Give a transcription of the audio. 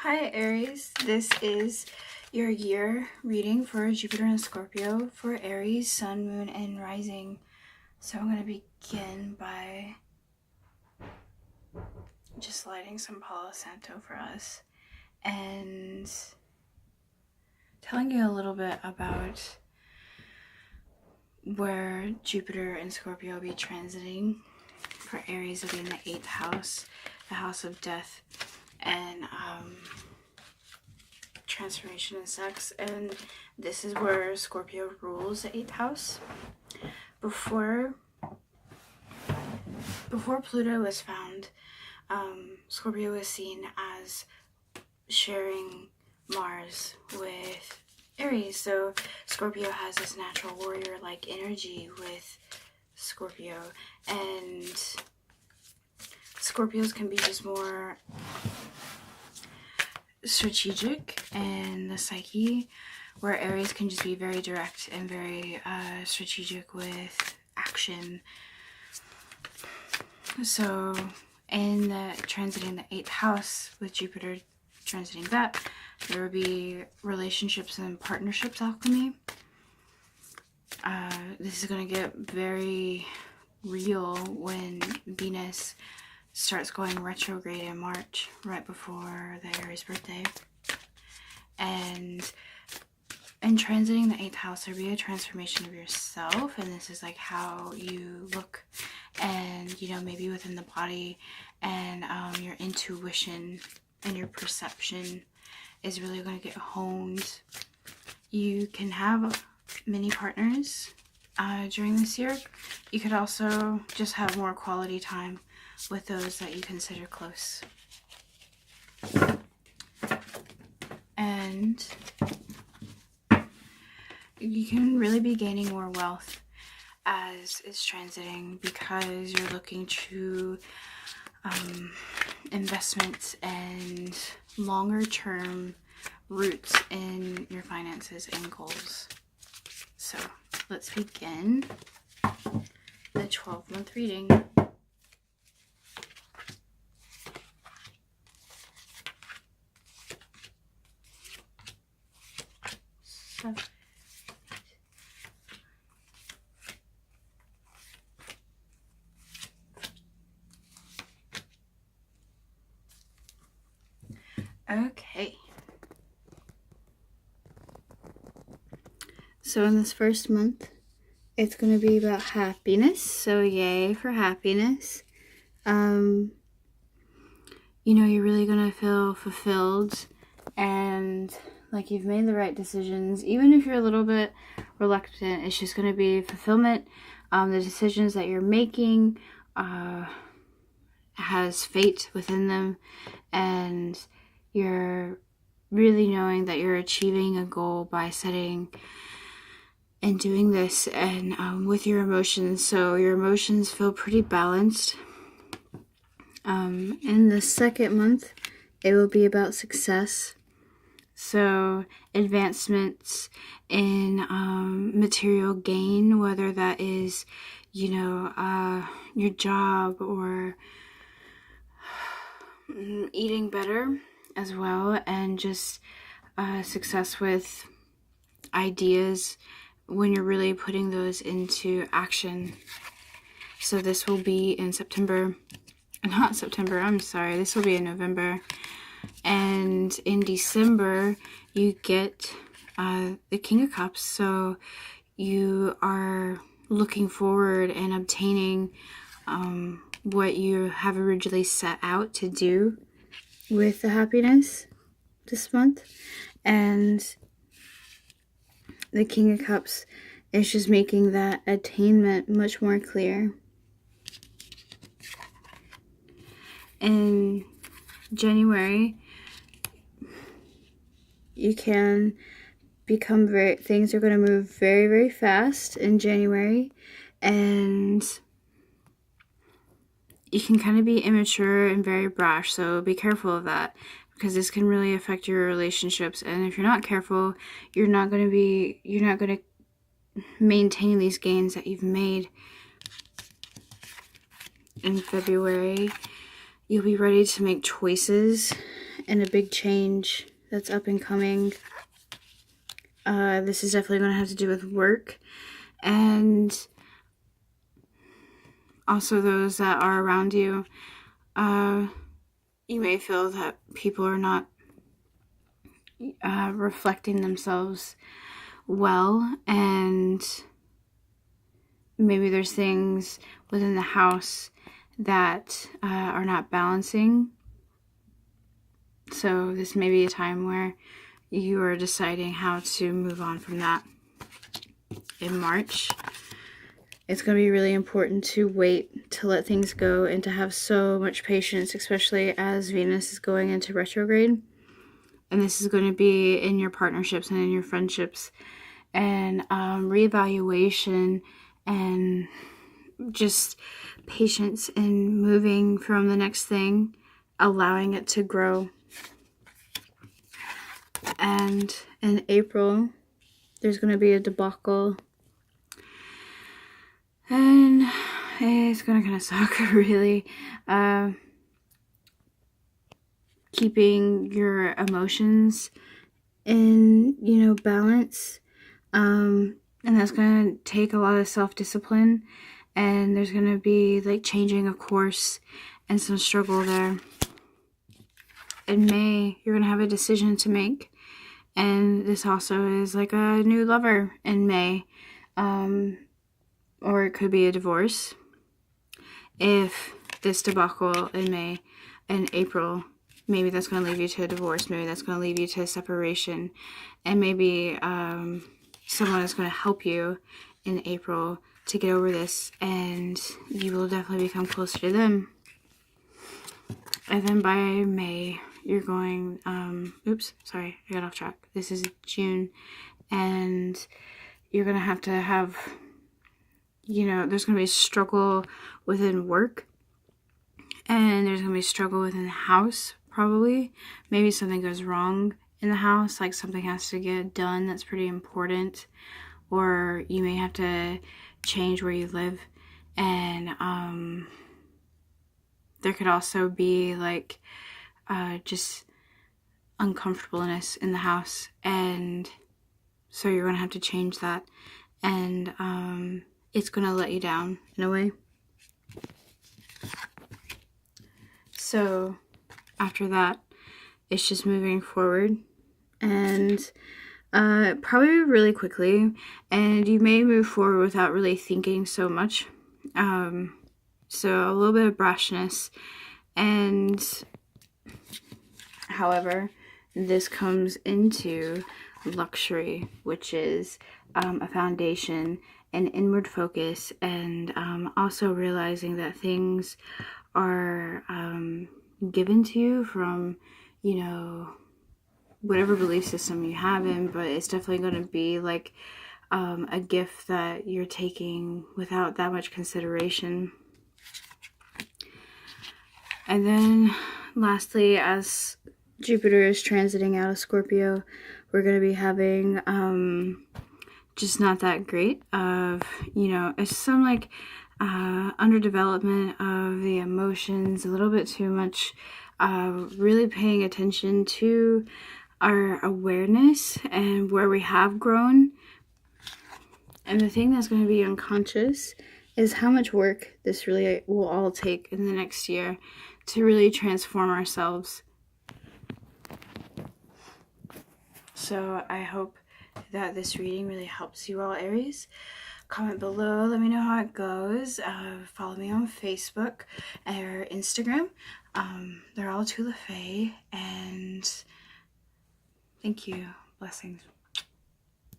Hi Aries, this is your year reading for Jupiter and Scorpio for Aries, Sun, Moon, and Rising. So I'm going to begin by just lighting some Palo Santo for us and telling you a little bit about where Jupiter and Scorpio will be transiting. For Aries, it'll be in the 8th house, the house of death, and transformation and sex, and this is where Scorpio rules the 8th house. Before Pluto was found, Scorpio was seen as sharing Mars with Aries, so Scorpio has this natural warrior-like energy with Scorpio, and Scorpios can be just more strategic in the psyche, where Aries can just be very direct and very strategic with action. So in the transiting the 8th house with Jupiter transiting that, there will be relationships and partnerships alchemy. This is going to get very real when Venus starts going retrograde in March, right before the Aries birthday. And in transiting the 8th house, there'll be a transformation of yourself, and this is like how you look and, you know, maybe within the body, and your intuition and your perception is really going to get honed. You can have many partners during this year. You could also just have more quality time with those that you consider close. And you can really be gaining more wealth as it's transiting, because you're looking to investments and longer term roots in your finances and goals. So let's begin the 12-month reading. So okay. So in this first month, it's going to be about happiness. So yay for happiness. You know, you're really going to feel fulfilled and like you've made the right decisions. Even if you're a little bit reluctant, it's just going to be fulfillment. The decisions that you're making has fate within them, and you're really knowing that you're achieving a goal by setting and doing this, and with your emotions. So your emotions feel pretty balanced. In the second month, it will be about success. So advancements in material gain, whether that is, you know, your job or eating better as well, and just success with ideas when you're really putting those into action. So this will be in September. Not September, I'm sorry. This will be in November. And in December, you get the King of Cups. So you are looking forward and obtaining what you have originally set out to do with the happiness this month. And the King of Cups is just making that attainment much more clear. In January, you can become things are going to move very, very fast in January, and you can kind of be immature and very brash, so be careful of that, because this can really affect your relationships. And if you're not careful, you're not going to maintain these gains that you've made. In February, you'll be ready to make choices and a big change that's up and coming. This is definitely going to have to do with work, and also those that are around you. You may feel that people are not reflecting themselves well, and maybe there's things within the house that are not balancing. So this may be a time where you are deciding how to move on from that. In March, it's going to be really important to wait to let things go and to have so much patience, especially as Venus is going into retrograde. And this is going to be in your partnerships and in your friendships, and reevaluation and just patience in moving from the next thing, allowing it to grow. And in April, there's going to be a debacle, and it's going to kind of suck, really. Keeping your emotions in, balance. And that's going to take a lot of self-discipline, and there's going to be like changing of course and some struggle there. In May, you're going to have a decision to make, and this also is like a new lover in May, or it could be a divorce. If this debacle in May and April, maybe that's going to lead you to a divorce, maybe that's going to lead you to a separation, and maybe someone is going to help you in April to get over this, and you will definitely become closer to them. And then by May, you're going, oops, sorry, I got off track. This is June, and you're going to have, there's going to be a struggle within work, and there's going to be a struggle within the house, probably. Maybe something goes wrong in the house, like something has to get done that's pretty important, or you may have to change where you live, and there could also be like just uncomfortableness in the house, and so you're going to have to change that, and it's going to let you down in a way. So after that, it's just moving forward, and probably really quickly, and you may move forward without really thinking so much. So a little bit of brashness, and however, this comes into luxury, which is a foundation, an inward focus, and also realizing that things are given to you from, whatever belief system you have in, but it's definitely going to be like a gift that you're taking without that much consideration. And then lastly, as Jupiter is transiting out of Scorpio, we're going to be having just not that great of, it's some like underdevelopment of the emotions, a little bit too much, really paying attention to our awareness and where we have grown. And the thing that's going to be unconscious is how much work this really will all take in the next year to really transform ourselves. So I hope that this reading really helps you all, Aries. Comment below, let me know how it goes. Follow me on Facebook or Instagram. They're all Tula Faye, and thank you. Blessings.